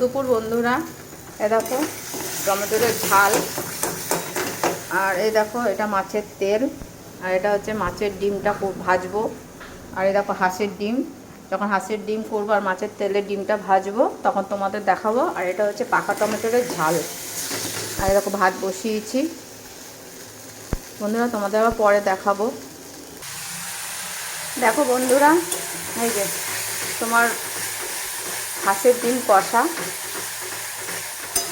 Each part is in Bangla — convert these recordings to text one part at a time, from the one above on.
দুপুর বন্ধুরা, এ দেখো টমেটোর ঝাল, আর এই দেখো এটা মাছের তেল, আর এটা হচ্ছে মাছের ডিমটা ভাজবো, আর এই দেখো হাঁসের ডিম। যখন হাঁসের ডিম করবো আর মাছের তেলের ডিমটা ভাজবো তখন তোমাদের দেখাবো। আর এটা হচ্ছে পাকা টমেটোর ঝাল, আর এই দেখো ভাত বসিয়েছি বন্ধুরা, তোমাদের আবার পরে দেখাবো। দেখো বন্ধুরা, এই যে তোমার হাঁসের ডিম কষা।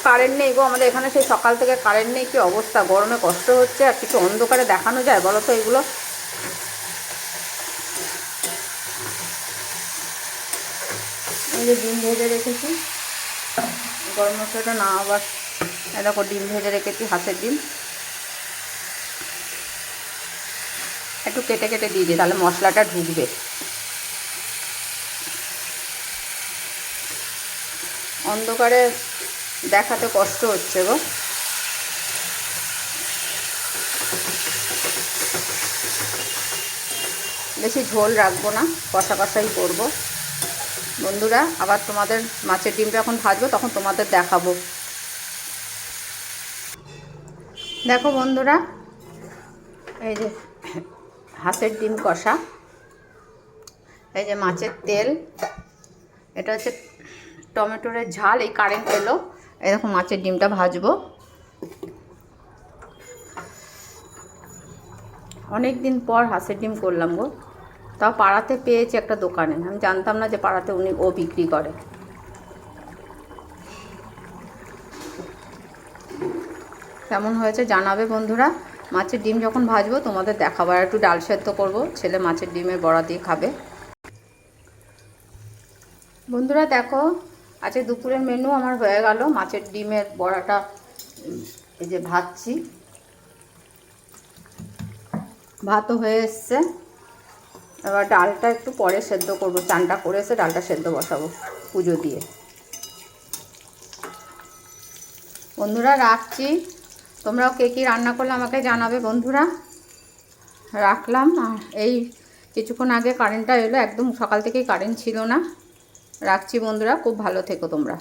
কারেন্ট নেই গো আমাদের এখানে, সেই সকাল থেকে কারেন্ট নেই। কি অবস্থা, গরমে কষ্ট হচ্ছে, আর কিছু অন্ধকারে দেখানো যায় বলো তো এগুলো? এই যে ডিম ভেজে রেখেছি, গরম মশলাটা না আবার, এই দেখো ডিম ভেজে রেখেছি, হাঁসের ডিম। একটু কেটে কেটে দিয়ে দিই, তাহলে মশলাটা ঢুকবে। অন্ধকারে দেখাতে কষ্ট হচ্ছে গো। বেশি ঝোল রাখবো না, কষা কষাই করবো বন্ধুরা। আবার তোমাদের মাছের ডিমটা যখন ভাজবো তখন তোমাদের দেখাবো। দেখো বন্ধুরা, এই যে হাঁসের ডিম কষা, এই যে মাছের তেল, এটা হচ্ছে টমেটোর ঝাল। এই কারেন্ট এলো, এই দেখো মাছের ডিমটা ভাজবো। অনেক দিন পর হাঁসের ডিম করলাম গো, তাও পাড়াতে পেয়েছি একটা দোকানে। আমি জানতাম না যে পাড়াতে ও বিক্রি করে। কেমন হয়েছে জানাবে বন্ধুরা। মাছের ডিম যখন ভাজবো তোমাদের দেখাবো। আর একটু ডাল সেদ্ধ করবো, ছেলে মাছের ডিমের বড়া দিয়ে খাবে। বন্ধুরা দেখো, আজকে দুপুরের মেনু আমার হয়ে গেল। মাছের ডিমের বড়াটা এই যে ভাজছি, ভাতও হয়ে এসছে। এবার ডালটা একটু পরে সেদ্ধ করবো, চানটা করে এসে ডালটা সেদ্ধ বসাবো পুজো দিয়ে। বন্ধুরা রাখছি, তোমরাও কে কী রান্না করলে আমাকে জানাবে বন্ধুরা। রাখলাম। আর এই কিছুক্ষণ আগে কারেন্টটা এলো, একদম সকাল থেকেই কারেন্ট ছিল না। রাখছি বন্ধুরা, খুব ভালো থেকো তোমরা।